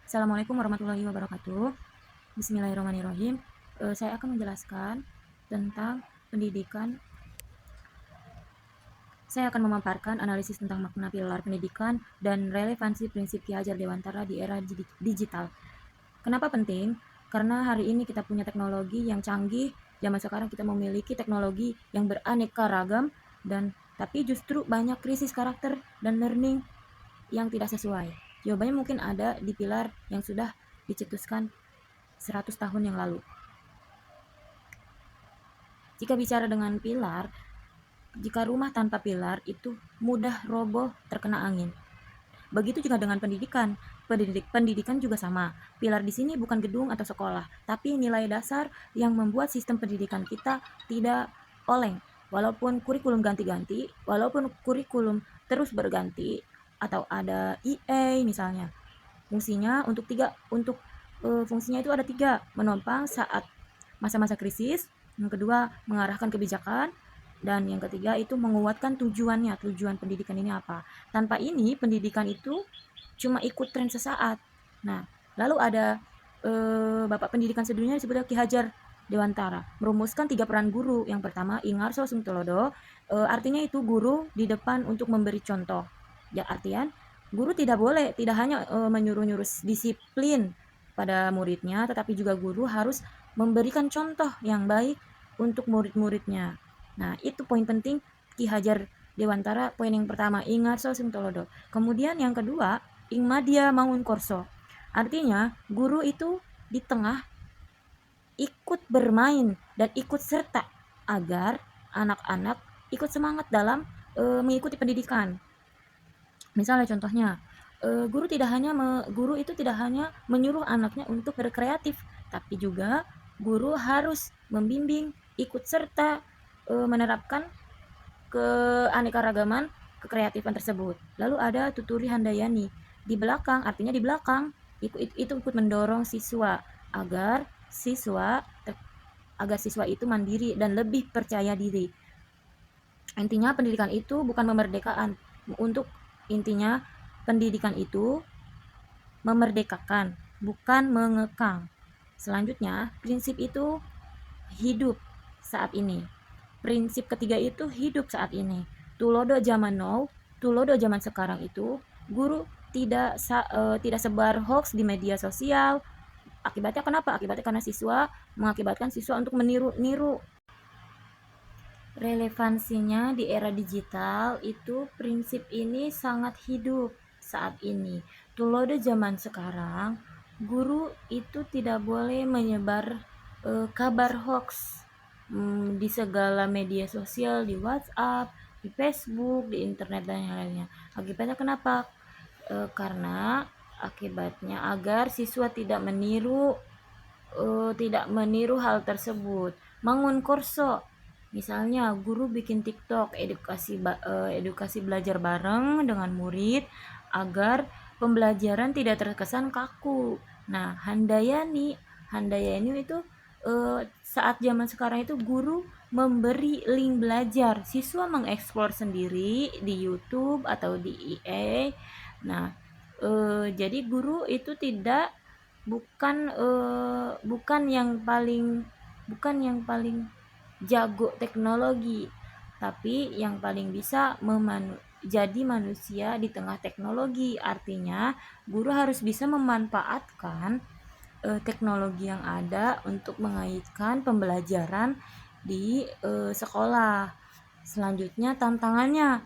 Assalamualaikum warahmatullahi wabarakatuh. Bismillahirrahmanirrahim. Saya akan menjelaskan tentang pendidikan. Saya akan memaparkan analisis tentang makna pilar pendidikan dan relevansi prinsip Ki Hajar Dewantara di era digital. Kenapa penting? Karena hari ini kita punya teknologi yang canggih. Zaman sekarang kita memiliki teknologi yang beraneka ragam, dan tapi justru banyak krisis karakter dan learning yang tidak sesuai. Jawabannya mungkin ada di pilar yang sudah dicetuskan 100 tahun yang lalu. Jika bicara dengan pilar, jika rumah tanpa pilar itu mudah roboh terkena angin. Begitu juga dengan pendidikan. Pendidikan juga sama. Pilar di sini bukan gedung atau sekolah, tapi nilai dasar yang membuat sistem pendidikan kita tidak oleng. Walaupun kurikulum ganti-ganti, walaupun kurikulum terus berganti, atau ada EA misalnya, fungsinya itu ada tiga: menopang saat masa-masa krisis, yang kedua mengarahkan kebijakan, dan yang ketiga itu menguatkan tujuan pendidikan ini apa. Tanpa ini pendidikan itu cuma ikut tren sesaat. Nah, lalu ada Bapak Pendidikan sedunia disebut Ki Hajar Dewantara, merumuskan 3 peran guru. Yang pertama Ingarso Sungtulodo, artinya itu guru di depan untuk memberi contoh. Ya, artian guru tidak hanya menyuruh-nyuruh disiplin pada muridnya, tetapi juga guru harus memberikan contoh yang baik untuk murid-muridnya. Nah, itu poin penting Ki Hajar Dewantara. Poin yang pertama, Ingarso Sungtulodo. Kemudian yang kedua, Ingmadia Mangunkorso. Artinya, guru itu di tengah ikut bermain dan ikut serta agar anak-anak ikut semangat dalam mengikuti pendidikan. Misalnya contohnya, guru itu tidak hanya menyuruh anaknya untuk berkreatif, tapi juga guru harus membimbing, ikut serta menerapkan keanekaragaman kekreatifan tersebut. Lalu ada tuturi handayani. Di belakang, artinya di belakang, itu ikut mendorong siswa agar siswa itu mandiri dan lebih percaya diri. Intinya pendidikan itu bukan memerdekakan. Intinya pendidikan itu memerdekakan, bukan mengekang. Selanjutnya, prinsip itu hidup saat ini. Prinsip ketiga itu hidup saat ini. Tulodo zaman now, tulodo zaman sekarang itu, guru tidak sebar hoax di media sosial. Akibatnya kenapa? Akibatnya karena mengakibatkan siswa untuk meniru-niru. Relevansinya di era digital itu prinsip ini sangat hidup saat ini. Tulodo zaman sekarang, guru itu tidak boleh menyebar kabar hoax di segala media sosial, di WhatsApp, di Facebook, di internet dan yang lainnya. Akibatnya kenapa? Karena akibatnya agar siswa tidak meniru hal tersebut. Mangun korso, misalnya guru bikin TikTok edukasi belajar bareng dengan murid agar pembelajaran tidak terkesan kaku. Nah, handayani itu saat zaman sekarang itu guru memberi link belajar, siswa mengeksplor sendiri di YouTube atau di EA. Nah, jadi guru itu bukan yang paling jago teknologi, tapi yang paling bisa jadi manusia di tengah teknologi. Artinya guru harus bisa memanfaatkan teknologi yang ada untuk mengaitkan pembelajaran di sekolah. Selanjutnya tantangannya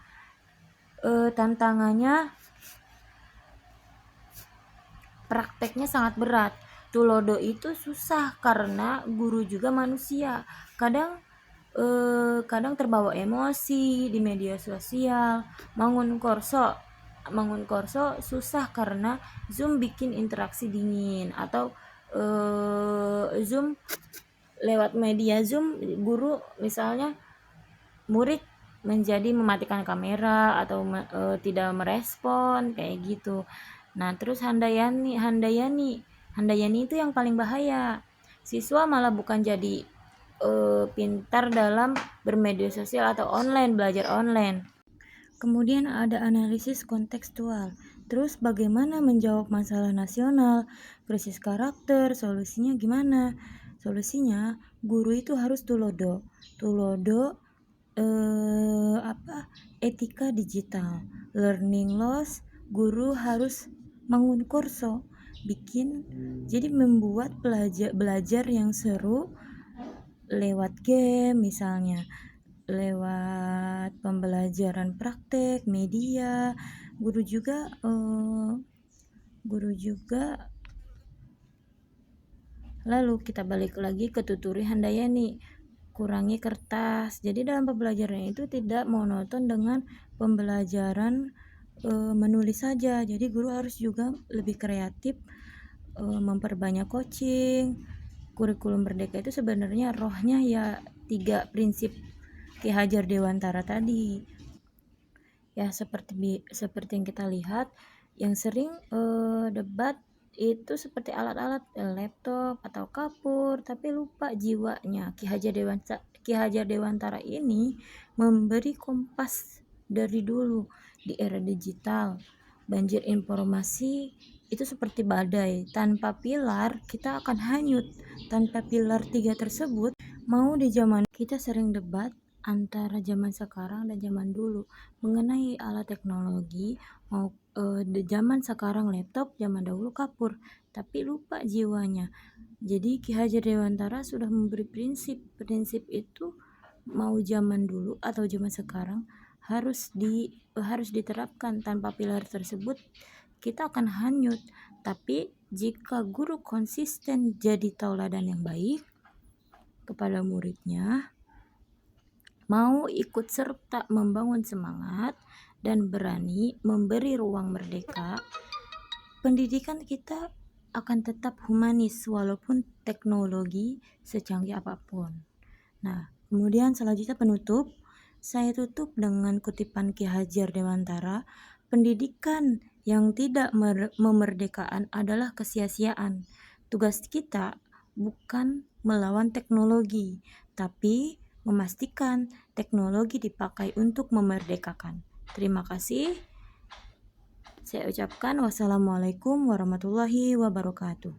prakteknya sangat berat. Tulodo itu susah karena guru juga manusia. Kadang terbawa emosi di media sosial. Mangun korso susah karena Zoom bikin interaksi dingin, atau Zoom lewat media Zoom guru misalnya murid menjadi mematikan kamera atau tidak merespon kayak gitu. Nah, terus handayani itu yang paling bahaya. Siswa malah bukan jadi pintar dalam bermedia sosial atau belajar online. Kemudian ada analisis kontekstual Terus bagaimana menjawab masalah nasional, krisis karakter, solusinya gimana? Solusinya guru itu harus tulodo etika digital, learning loss. Guru harus bangun kurso, jadi membuat belajar yang seru lewat game misalnya, lewat pembelajaran praktek media. Guru juga lalu kita balik lagi ke tuturi Handayani, kurangi kertas. Jadi dalam pembelajaran itu tidak monoton dengan pembelajaran menulis saja. Jadi guru harus juga lebih kreatif, memperbanyak coaching. Kurikulum Merdeka itu sebenarnya rohnya ya 3 prinsip Ki Hajar Dewantara tadi. Ya seperti yang kita lihat, yang sering debat itu seperti alat-alat laptop atau kapur, tapi lupa jiwanya. Ki Hajar Dewantara ini memberi kompas dari dulu. Di era digital, banjir informasi itu seperti badai, tanpa pilar kita akan hanyut. Tanpa pilar 3 tersebut, mau di zaman kita sering debat antara zaman sekarang dan zaman dulu mengenai alat teknologi. Mau di zaman sekarang laptop, zaman dahulu kapur, tapi lupa jiwanya. Jadi Ki Hajar Dewantara sudah memberi prinsip itu mau zaman dulu atau zaman sekarang harus diterapkan. Tanpa pilar tersebut kita akan hanyut. Tapi jika guru konsisten jadi tauladan yang baik kepada muridnya, mau ikut serta membangun semangat dan berani memberi ruang merdeka, pendidikan kita akan tetap humanis walaupun teknologi secanggih apapun. Nah, kemudian selanjutnya penutup. Saya tutup dengan kutipan Ki Hajar Dewantara, pendidikan yang tidak memerdekakan adalah kesia-siaan. Tugas kita bukan melawan teknologi, tapi memastikan teknologi dipakai untuk memerdekakan. Terima kasih. Saya ucapkan wassalamualaikum warahmatullahi wabarakatuh.